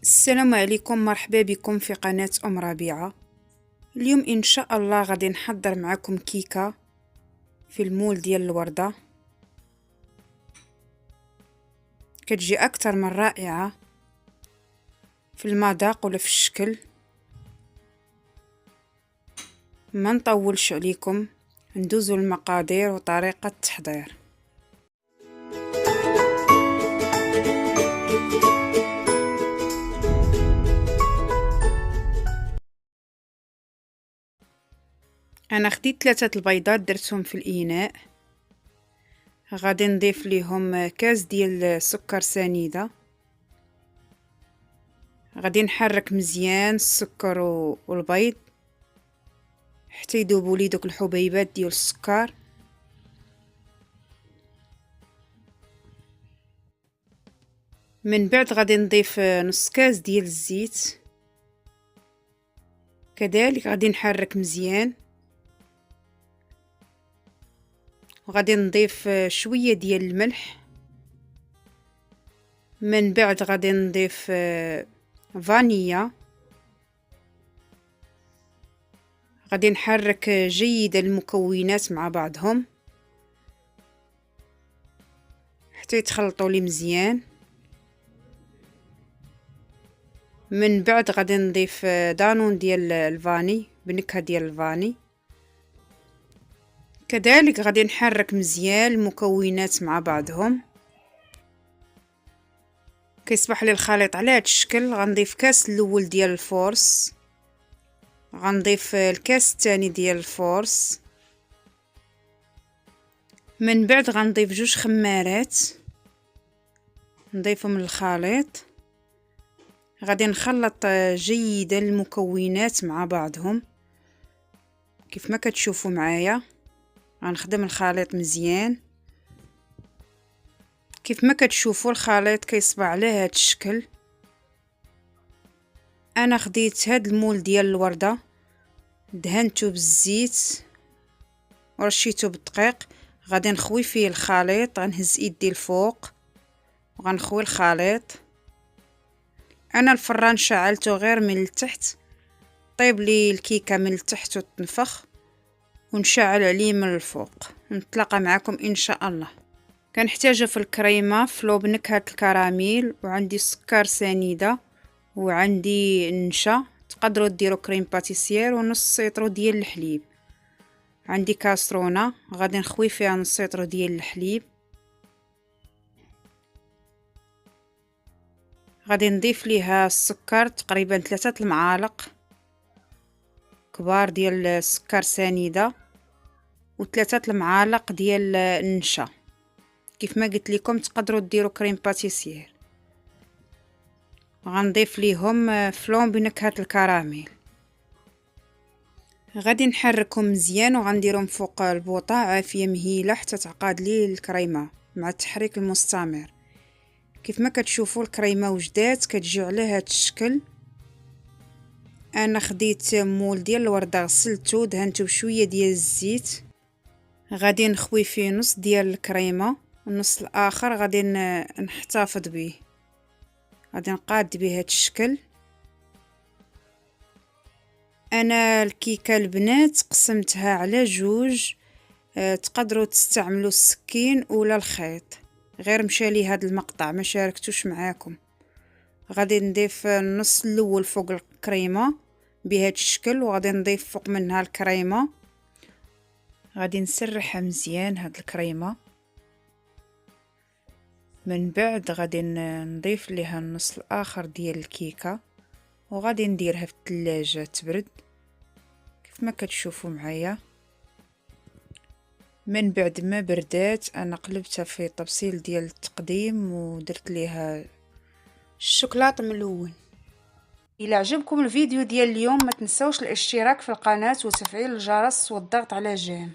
السلام عليكم، مرحبا بكم في قناة أم ربيعة. اليوم إن شاء الله غادي نحضر معكم كيكة في المول ديال الوردة. كتجي أكثر من رائعة في المذاق ولا في الشكل. ما نطولش عليكم، ندوزو المقادير وطريقة التحضير. انا خديت 3 البيضات درتهم في الاناء. غادي نضيف ليهم كاس ديال سكر سنيده. غادي نحرك مزيان السكر والبيض حتى يذوبوا لي دوك الحبيبات ديال السكر. من بعد غادي نضيف نص كاس ديال الزيت. كذلك غادي نحرك مزيان، وغادي نضيف شويه ديال الملح. من بعد غادي نضيف فانيليا. غادي نحرك جيدا المكونات مع بعضهم حتى يتخلطوا لي مزيان. من بعد غادي نضيف دانون ديال الفاني بنكهه ديال الفاني. كذلك غادي نحرك مزيان المكونات مع بعضهم. كيصبح لي الخليط على هذا الشكل. غنضيف كاس الاول ديال الفورس، غنضيف الكاس الثاني ديال الفورس. من بعد غنضيف 2 خمارات نضيفهم للخليط. غادي نخلط جيدا المكونات مع بعضهم كيف ما كتشوفوا معايا. غنخدم الخليط مزيان كيف ما كتشوفوا. الخليط كيصبح على هذا الشكل. انا خديت هاد المول ديال الورده، دهنته بالزيت ورشيته بالدقيق. غادي نخوي فيه الخليط. غنهز يدي الفوق وغنخوي الخليط. انا الفران شعلته غير من التحت، طيب لي الكيكه من التحت وتنفخ، ونشعل عليه من الفوق. نتلاقى معكم ان شاء الله. كنحتاجو في الكريمه فلو بنكهه الكراميل، وعندي سكر سنيده، وعندي النشا. تقدروا ديروا كريم باتيسير ونص سيطرو ديال الحليب. عندي كاسرونه غادي نخوي فيها نص سيطرو ديال الحليب. غادي نضيف ليها السكر تقريبا 3 المعالق كبار ديال السكر سنيده، و3 المعالق ديال النشا. كيف ما قلت لكم تقدروا ديروا كريم باتيسير. غنضيف ليهم فلون بنكهه الكراميل. غادي نحركهم مزيان وغنديرهم فوق البوطه عافيه مهيله حتى تعقد لي الكريمه مع التحريك المستمر. كيف ما كتشوفوا الكريمه وجدات كتجي على هذا الشكل. انا خديت مول ديال الورده غسلته دهنته بشويه ديال الزيت. غادي نخوي فيه نص ديال الكريمه، والنص الاخر غادي نحتفظ به. غادي نقاد بهذا الشكل. انا الكيكه البنات قسمتها على 2. تقدروا تستعملوا السكين ولا الخيط. غير مشالي هذا المقطع ما شاركتوش معاكم. غادي نضيف النص الاول فوق الكريمه بهذا الشكل، وغادي نضيف فوق منها الكريمه. غادي نسرحها مزيان هاد الكريمه. من بعد غادي نضيف ليها النص الاخر ديال الكيكه، وغادي نديرها في الثلاجه تبرد كيف ما كتشوفوا معايا. من بعد ما بردات انا قلبتها في طبسيل ديال التقديم ودرت ليها الشوكولاط ملون. الى عجبكم الفيديو ديال اليوم ما تنسوش الاشتراك في القناه وتفعيل الجرس والضغط على جيم.